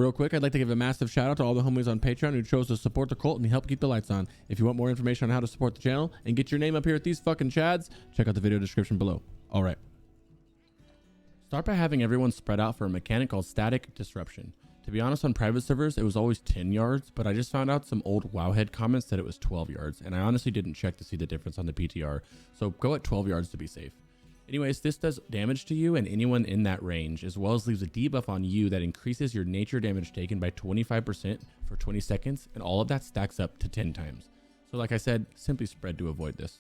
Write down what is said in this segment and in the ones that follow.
Real quick, I'd like to give a massive shout out to all the homies on Patreon who chose to support the cult and help keep the lights on. If you want more information on how to support the channel and get your name up here at these fucking chads, check out the video description below. All right. Start by having everyone spread out for a mechanic called static disruption. To be honest, on private servers, it was always 10 yards, but I just found out some old Wowhead comments that it was 12 yards, and I honestly didn't check to see the difference on the PTR, so go at 12 yards to be safe. Anyways, this does damage to you and anyone in that range, as well as leaves a debuff on you that increases your nature damage taken by 25% for 20 seconds, and all of that stacks up to 10 times. So like I said, simply spread to avoid this.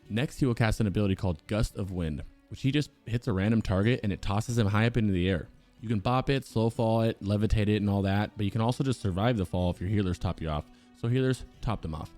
Next, he will cast an ability called Gust of Wind, which he just hits a random target and it tosses him high up into the air. You can bop it, slow fall it, levitate it and all that, but you can also just survive the fall if your healers top you off. So healers, top them off.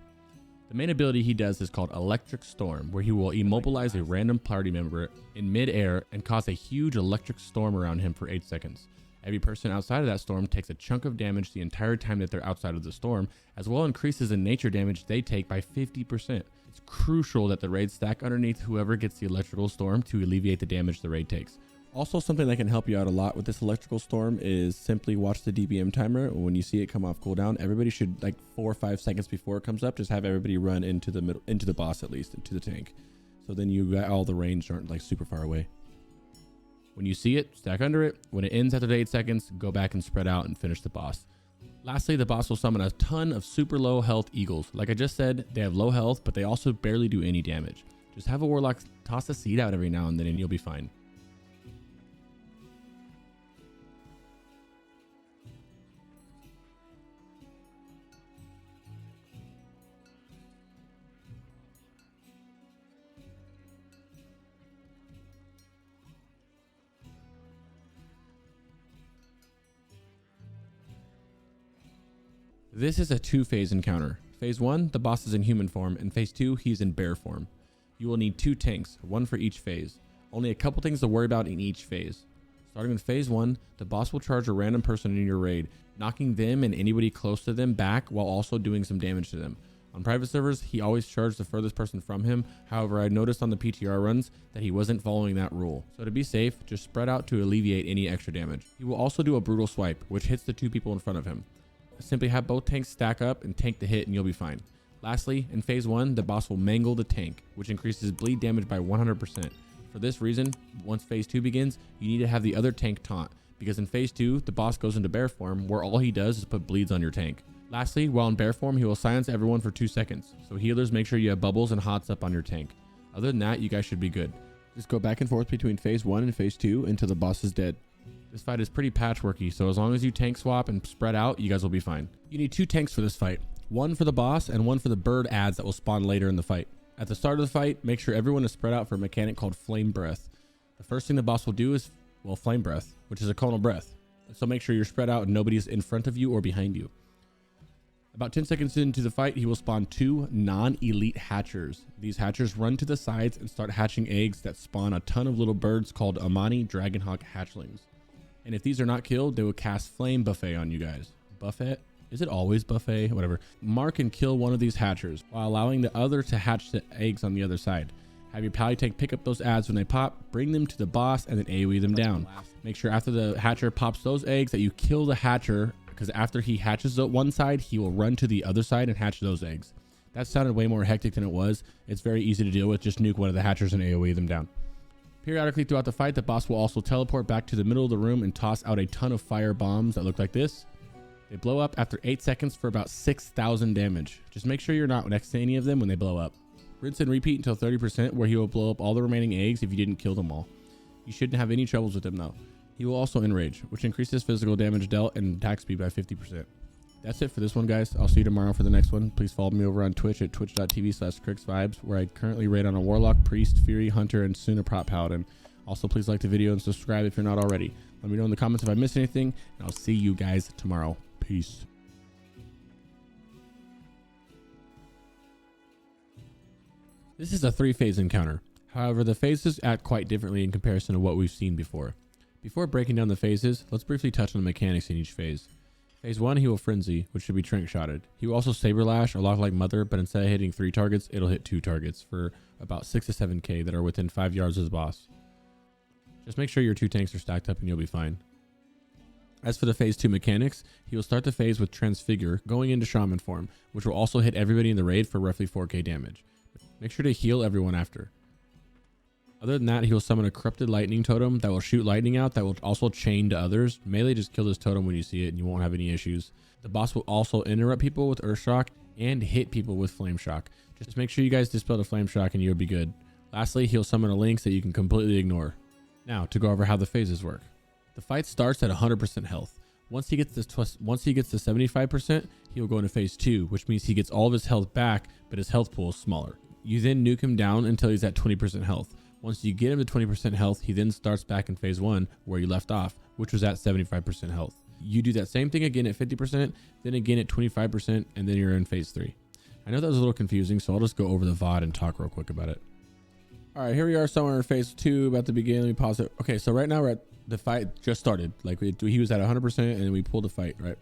The main ability he does is called Electric Storm, where he will immobilize a random party member in mid-air and cause a huge electric storm around him for 8 seconds. Every person outside of that storm takes a chunk of damage the entire time that they're outside of the storm, as well increases the nature damage they take by 50%. It's crucial that the raid stack underneath whoever gets the electrical storm to alleviate the damage the raid takes. Also, something that can help you out a lot with this electrical storm is simply watch the DBM timer. When you see it come off cooldown, everybody should, like 4 or 5 seconds before it comes up, just have everybody run into the middle, into the boss at least, into the tank. So then you got all the range aren't like super far away. When you see it, stack under it. When it ends after the 8 seconds, go back and spread out and finish the boss. Lastly, the boss will summon a ton of super low health eagles. Like I just said, they have low health, but they also barely do any damage. Just have a warlock toss a seed out every now and then and you'll be fine. This is a 2-phase encounter. Phase 1, the boss is in human form, and Phase 2, he's in bear form. You will need 2 tanks, one for each phase. Only a couple things to worry about in each phase. Starting with Phase 1, the boss will charge a random person in your raid, knocking them and anybody close to them back while also doing some damage to them. On private servers, he always charged the furthest person from him. However, I noticed on the PTR runs that he wasn't following that rule. So to be safe, just spread out to alleviate any extra damage. He will also do a brutal swipe, which hits the 2 people in front of him. Simply have both tanks stack up and tank the hit and you'll be fine. Lastly, in Phase 1, the boss will mangle the tank, which increases bleed damage by 100%. For this reason, once Phase 2 begins, you need to have the other tank taunt, because in Phase 2, the boss goes into bear form, where all he does is put bleeds on your tank. Lastly, while in bear form, he will silence everyone for 2 seconds, so healers make sure you have bubbles and hots up on your tank. Other than that, you guys should be good. Just go back and forth between Phase 1 and Phase 2 until the boss is dead. This fight is pretty patchworky, so as long as you tank swap and spread out, you guys will be fine. You need 2 tanks for this fight. One for the boss and one for the bird ads that will spawn later in the fight. At the start of the fight, make sure everyone is spread out for a mechanic called Flame Breath. The first thing the boss will do is, well, Flame Breath, which is a conal breath. So make sure you're spread out and nobody's in front of you or behind you. About 10 seconds into the fight, he will spawn 2 non-elite hatchers. These hatchers run to the sides and start hatching eggs that spawn a ton of little birds called Amani Dragonhawk hatchlings. And if these are not killed, they will cast Flame Buffet on you guys. Buffet? Is it always buffet? Whatever. Mark and kill one of these hatchers while allowing the other to hatch the eggs on the other side. Have your pally tank pick up those ads when they pop, bring them to the boss, and then AoE them down. Make sure after the hatcher pops those eggs that you kill the hatcher, because after he hatches the one side, he will run to the other side and hatch those eggs. That sounded way more hectic than it was. It's very easy to deal with. Just nuke one of the hatchers and AoE them down. Periodically throughout the fight, the boss will also teleport back to the middle of the room and toss out a ton of fire bombs that look like this. They blow up after 8 seconds for about 6,000 damage. Just make sure you're not next to any of them when they blow up. Rinse and repeat until 30%, where he will blow up all the remaining eggs if you didn't kill them all. You shouldn't have any troubles with him though. He will also enrage, which increases physical damage dealt and attack speed by 50%. That's it for this one, guys. I'll see you tomorrow for the next one. Please follow me over on Twitch at twitch.tv/CrixVibes, where I currently raid on a Warlock, Priest, Fury, Hunter, and soon a Prop Paladin. Also, please like the video and subscribe if you're not already. Let me know in the comments if I missed anything, and I'll see you guys tomorrow. Peace. This is a 3-phase encounter. However, the phases act quite differently in comparison to what we've seen before. Before breaking down the phases, let's briefly touch on the mechanics in each phase. Phase 1, he will Frenzy, which should be Trank Shotted. He will also Saber Lash or Lock Like Mother, but instead of hitting 3 targets, it'll hit 2 targets for about 6 to 7k that are within 5 yards of the boss. Just make sure your 2 tanks are stacked up and you'll be fine. As for the phase 2 mechanics, he will start the phase with Transfigure, going into Shaman form, which will also hit everybody in the raid for roughly 4k damage. Make sure to heal everyone after. Other than that, he will summon a Corrupted Lightning Totem that will shoot lightning out that will also chain to others. Melee, just kill this totem when you see it and you won't have any issues. The boss will also interrupt people with Earth Shock and hit people with Flame Shock. Just make sure you guys dispel the Flame Shock and you'll be good. Lastly, he'll summon a Lynx that you can completely ignore. Now, to go over how the phases work. The fight starts at 100% health. Once he gets to 75%, he will go into phase 2, which means he gets all of his health back, but his health pool is smaller. You then nuke him down until he's at 20% health. Once you get him to 20% health, he then starts back in phase 1 where you left off, which was at 75% health. You do that same thing again at 50%, then again at 25%, and then you're in phase 3. I know that was a little confusing, so I'll just go over the VOD and talk real quick about it. All right, here we are somewhere in phase 2, about to begin. Let me pause it. Okay, so right now we're at the fight just started. Like he was at 100% and then we pulled the fight, right?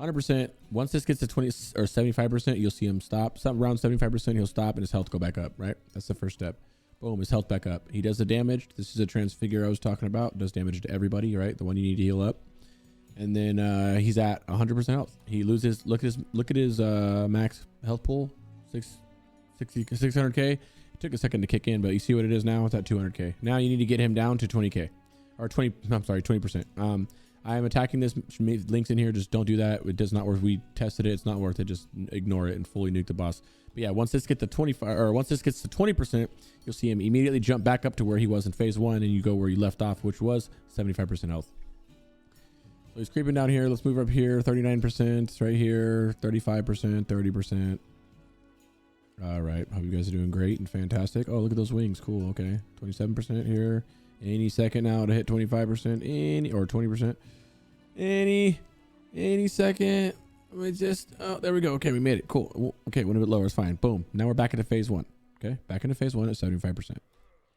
100%. Once this gets to 20 or 75%, you'll see him stop. Around 75%, he'll stop and his health go back up, right? That's the first step. Boom, his health back up. He does the damage. This is a Transfigure I was talking about. Does damage to everybody, right? The one you need to heal up. And then he's at 100% health. He loses. Look at his max health pool. 600k. It took a second to kick in, but you see what it is now. It's at 200k. Now you need to get him down to 20k. Or 20%. I am attacking this. Links in here. Just don't do that. It does not work. We tested it. It's not worth it. Just ignore it and fully nuke the boss. But yeah, once this gets to 20%, you'll see him immediately jump back up to where he was in phase 1, and you go where you left off, which was 75% health. So he's creeping down here. Let's move up here. 39% right here. 35%, 30%. All right. Hope you guys are doing great and fantastic. Oh, look at those wings. Cool. Okay. 27% here. Any second now to hit 25%, or 20%. Any second. We just, oh, there we go. Okay, we made it. Cool. Okay, went a bit lower. It's fine. Boom. Now we're back into phase 1. Okay, back into phase 1 at 75%.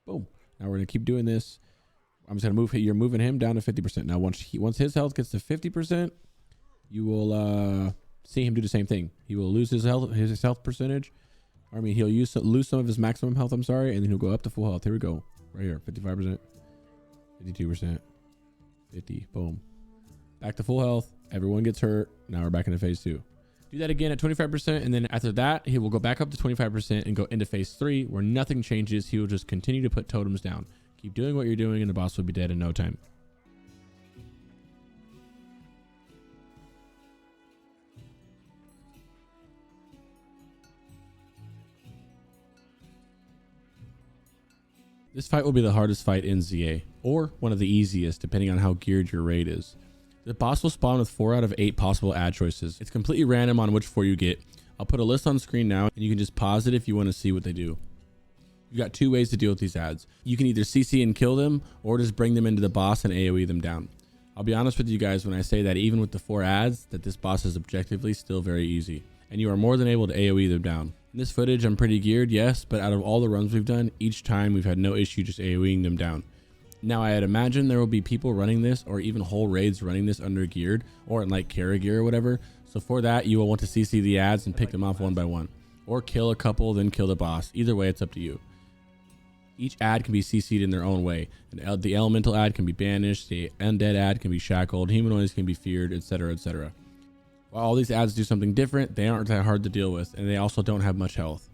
Boom. Now we're gonna keep doing this. I'm just gonna move. You're moving him down to 50%. Now once his health gets to 50%, you will see him do the same thing. He will lose his health percentage. I mean, he'll lose some of his maximum health. I'm sorry, and then he'll go up to full health. Here we go. Right here, 55%, 52%, 50. Boom. Back to full health. Everyone gets hurt. Now we're back into phase 2. Do that again at 25%, and then after that, he will go back up to 25% and go into phase 3 where nothing changes. He will just continue to put totems down. Keep doing what you're doing, and the boss will be dead in no time. This fight will be the hardest fight in ZA, or one of the easiest depending on how geared your raid is. The boss will spawn with 4 out of 8 possible ad choices. It's completely random on which 4 you get. I'll put a list on screen now, and you can just pause it if you want to see what they do. You've got 2 ways to deal with these ads. You can either CC and kill them, or just bring them into the boss and AoE them down. I'll be honest with you guys when I say that even with the 4 ads, that this boss is objectively still very easy, and you are more than able to AoE them down. In this footage, I'm pretty geared, yes, but out of all the runs we've done, each time we've had no issue just AoEing them down. Now, I'd imagine there will be people running this, or even whole raids running this under geared, or in like Kara gear or whatever. So for that, you will want to CC the ads and pick them off one by one, or kill a couple, then kill the boss. Either way, it's up to you. Each ad can be CC'd in their own way. The elemental ad can be banished, the undead ad can be shackled, humanoids can be feared, etc., etc. While all these ads do something different, they aren't that hard to deal with, and they also don't have much health.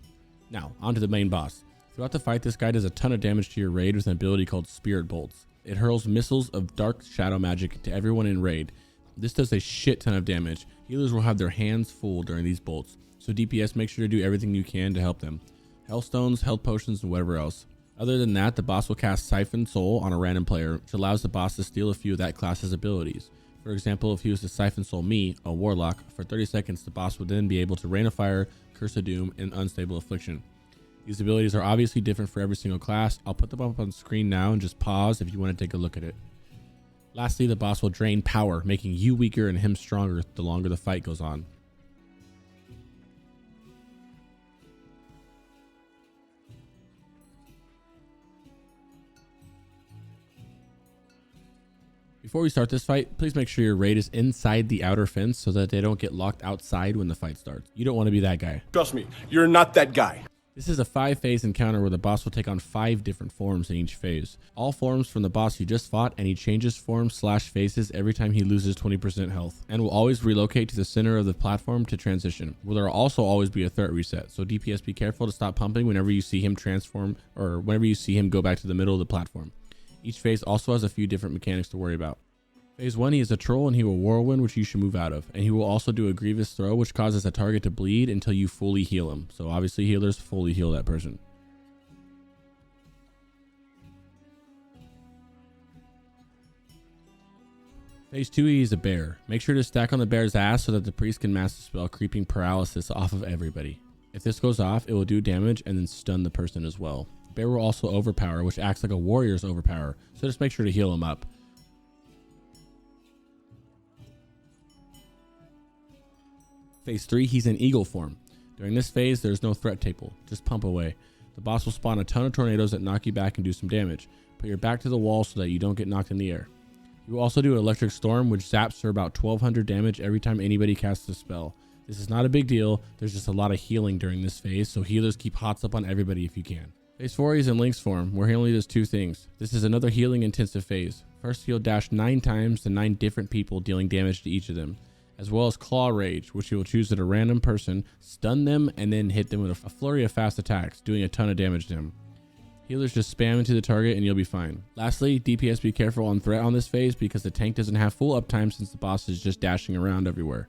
Now, onto the main boss. Throughout the fight, this guy does a ton of damage to your raid with an ability called Spirit Bolts. It hurls missiles of dark shadow magic to everyone in raid. This does a shit ton of damage. Healers will have their hands full during these bolts, so DPS make sure to do everything you can to help them. Hellstones, health potions, and whatever else. Other than that, the boss will cast Siphon Soul on a random player, which allows the boss to steal a few of that class's abilities. For example, if he was to Siphon Soul me, a Warlock, for 30 seconds, the boss would then be able to Rain of Fire, Curse of Doom, and Unstable Affliction. These abilities are obviously different for every single class. I'll put them up on the screen now and just pause if you want to take a look at it. Lastly, the boss will drain power, making you weaker and him stronger the longer the fight goes on. Before we start this fight, please make sure your raid is inside the outer fence so that they don't get locked outside when the fight starts. You don't want to be that guy. Trust me, you're not that guy. This is a 5-phase encounter where the boss will take on 5 different forms in each phase. All forms from the boss you just fought, and he changes forms / phases every time he loses 20% health, and will always relocate to the center of the platform to transition. Well, there will also always be a threat reset, so DPS be careful to stop pumping whenever you see him transform or whenever you see him go back to the middle of the platform. Each phase also has a few different mechanics to worry about. Phase 1, he is a troll and he will whirlwind, which you should move out of, and he will also do a grievous throw, which causes a target to bleed until you fully heal him. So obviously healers fully heal that person. Phase 2, he is a bear. Make sure to stack on the bear's ass so that the priest can master spell creeping paralysis off of everybody. If this goes off, it will do damage and then stun the person as well. Bear will also overpower, which acts like a warrior's overpower, so just make sure to heal him up. Phase 3, he's in eagle form. During this phase, there's no threat table, just pump away. The boss will spawn a ton of tornadoes that knock you back and do some damage. Put your back to the wall so that you don't get knocked in the air. You will also do electric storm, which zaps for about 1200 damage every time anybody casts a spell. This is not a big deal, there's just a lot of healing during this phase, so healers keep hots up on everybody if you can. Phase 4, he's in Lynx form, where he only does 2 things. This is another healing intensive phase. First, he'll dash 9 times to 9 different people, dealing damage to each of them, as well as Claw Rage, which he will choose at a random person, stun them, and then hit them with a flurry of fast attacks, doing a ton of damage to him. Healers just spam into the target and you'll be fine. Lastly, DPS be careful on threat on this phase because the tank doesn't have full uptime since the boss is just dashing around everywhere.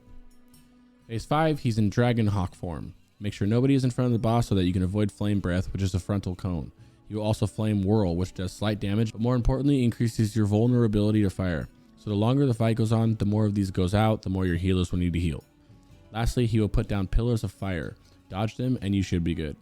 Phase 5, he's in Dragon Hawk form. Make sure nobody is in front of the boss so that you can avoid Flame Breath, which is a frontal cone. You will also Flame Whirl, which does slight damage, but more importantly increases your vulnerability to fire. So the longer the fight goes on, the more of these goes out, the more your healers will need to heal. Lastly, he will put down Pillars of Fire. Dodge them and you should be good.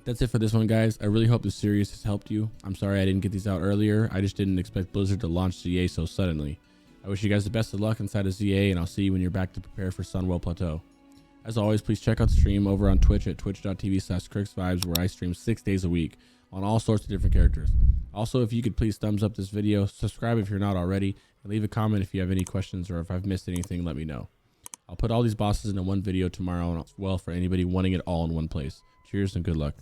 That's it for this one, guys. I really hope this series has helped you. I'm sorry I didn't get these out earlier. I just didn't expect Blizzard to launch ZA so suddenly. I wish you guys the best of luck inside of ZA, and I'll see you when you're back to prepare for Sunwell Plateau. As always, please check out the stream over on Twitch at twitch.tv/CrixVibes, where I stream 6 days a week on all sorts of different characters. Also, if you could please thumbs up this video, subscribe if you're not already, and leave a comment if you have any questions or if I've missed anything, let me know. I'll put all these bosses into one video tomorrow as well for anybody wanting it all in one place. Cheers and good luck.